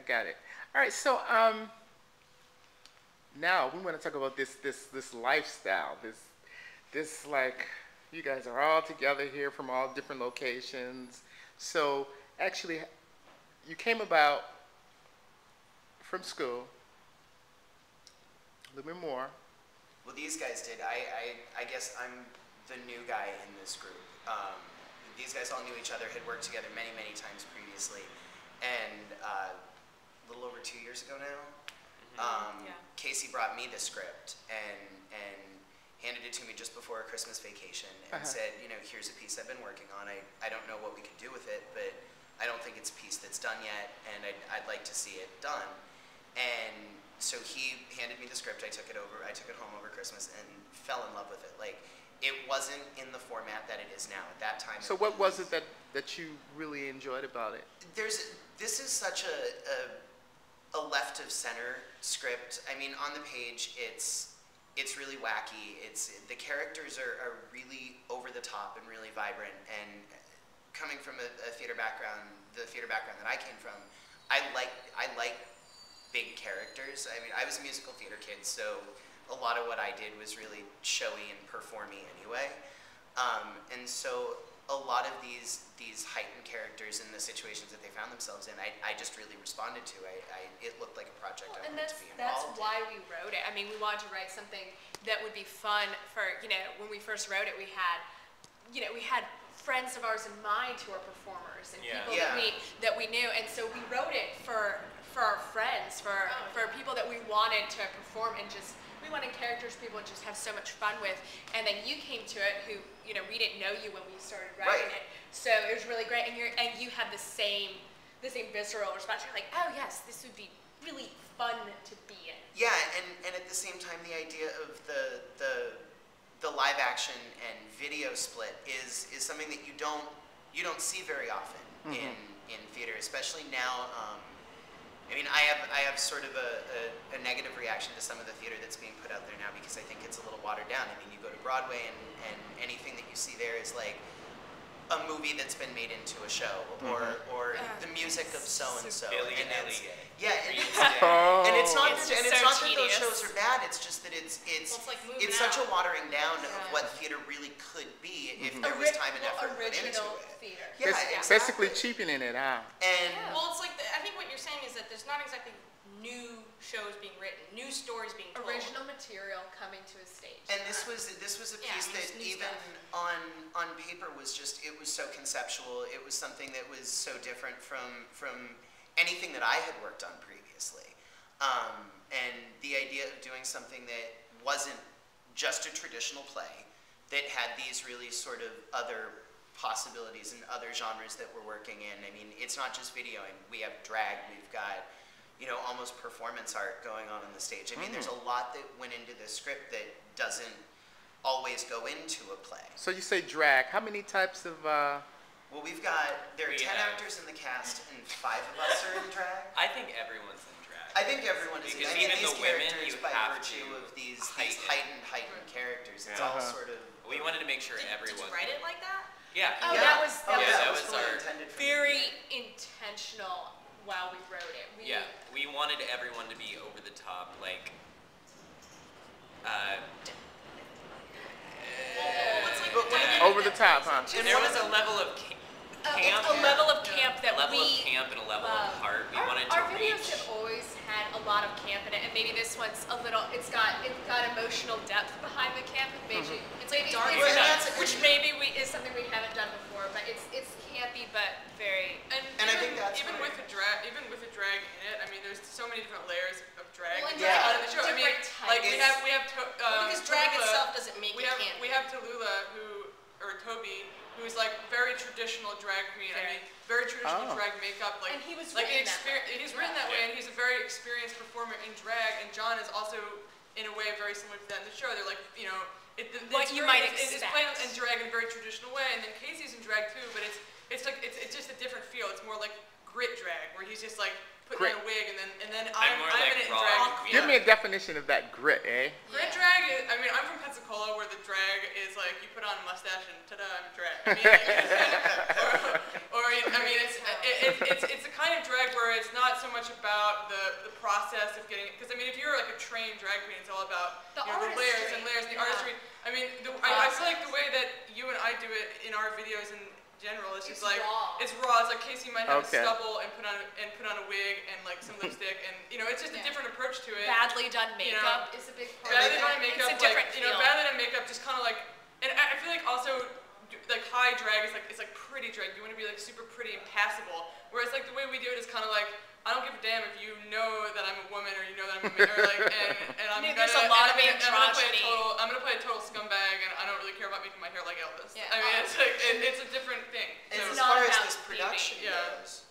got it. All right, so now we want to talk about this lifestyle. This like you guys are all together here from all different locations. So actually, you came about from school. A little bit more. Well, these guys did. I guess I'm the new guy in this group. These guys all knew each other, had worked together many, many times previously, and a little over 2 years ago now, Casey brought me the script and handed it to me just before a Christmas vacation and said, you know, here's a piece I've been working on. I don't know what we could do with it, but I don't think it's a piece that's done yet, and I'd like to see it done. And so he handed me the script. I took it home over Christmas and fell in love with it. Like, it wasn't in the format that it is now. At that time. So what was it that you really enjoyed about it? This is such a left of center script. I mean, on the page, it's really wacky. The characters are really over the top and really vibrant. And coming from a theater background, the theater background that I came from, I like big characters. I mean, I was a musical theater kid, so a lot of what I did was really showy and performy anyway. And so a lot of these heightened characters in the situations that they found themselves in, I just really responded to. It looked like a project I wanted to be involved in. That's why we wrote it. I mean, we wanted to write something that would be fun for, you know, when we first wrote it, we had friends of ours in mind who are performers and people that we knew, and so we wrote it for our friends, for people that we wanted to perform, and just we wanted characters people would just have so much fun with. And then you came to it, who, you know, we didn't know you when we started writing it, so it was really great. And you had the same visceral response. You're like, oh yes, this would be really fun to be in. Yeah, and at the same time, the idea of the live action and video split is something that you don't see very often in theater, especially now. I mean, I have sort of a negative reaction to some of the theater that's being put out there now, because I think it's a little watered down. I mean, you go to Broadway and anything that you see there is like a movie that's been made into a show, or the music of so and so. And it's not that those shows are bad. It's just that it's such a watering down of what theater really could be if there was time and effort put into it. Theater. Yeah, basically cheapening it out. And well, it's like I think what you're saying is that there's not exactly new shows being written, new stories being told. Original material coming to a stage. And this was a piece that even on paper was just, it was so conceptual. It was something that was so different from anything that I had worked on previously. And the idea of doing something that wasn't just a traditional play, that had these really sort of other possibilities and other genres that we're working in. I mean, it's not just video. We have drag. We've got, you know, almost performance art going on the stage. I mean, there's a lot that went into this script that doesn't always go into a play. So you say drag. How many types of... Well, there are 10 actors in the cast, and 5 of us are in drag. I think everyone's in drag. I think everyone is. Because I mean, even these the women, characters, you by have virtue to of these heightened characters, it's all sort of... We wanted to make sure Did everyone... you write it like that? Yeah. Oh, yeah. that was really intended for very intentional while we wrote it. We wanted everyone to be over the top, like... over the top, huh? There was a level of camp. A level of camp that and a level of heart we wanted to Our videos reach. have always had a lot of camp in it, and maybe this one's a little. It's got emotional depth behind the camp. Maybe it's like dark, which maybe is something we haven't done before. But it's campy, but very. And I think that's even with the drag in it. I mean, there's so many different layers of drag out of the show. I mean, like we have because drag itself doesn't make it campy. We have Tallulah, Toby, who's like very traditional drag queen. I mean, very traditional drag makeup. Like, and he was like he's written that way, and he's a very experienced performer in drag. And John is also, in a way, very similar to that in the show. They're like, you know, what you might expect. It's played in drag in a very traditional way, and then Casey's in drag too. But it's just a different feel. It's more like grit drag, where he's just like putting on a wig, and then I'm more like in it in raw drag. queen. Give me a definition of that grit, eh? Grit drag is, I mean, I'm from Pensacola, where the drag is like you put on a mustache and ta-da, I'm drag. I mean, I mean, it's a kind of drag where it's not so much about the process of getting it, because I mean, if you're like a trained drag queen, it's all about the layers and layers, the artistry. I mean, I feel like the way that you and I do it in our videos in general, it's just like raw. It's raw. It's like Casey might have a stubble and put on a wig and like some lipstick, and it's just a different approach to it. Badly done makeup is a big part. Badly done makeup, it's a different feel. Badly done makeup just kind of like, and I feel like also like high drag is like it's like pretty drag. You want to be like super pretty and passable, whereas like the way we do it is kind of like, I don't give a damn if you know that I'm a woman or you know that I'm a man, or like, and I'm there's a lot of androgyny. I'm gonna play a total scumbag, and I don't really care about making my hair like Elvis. Yeah. I mean, it's like it's a different thing. And so as far as this production goes,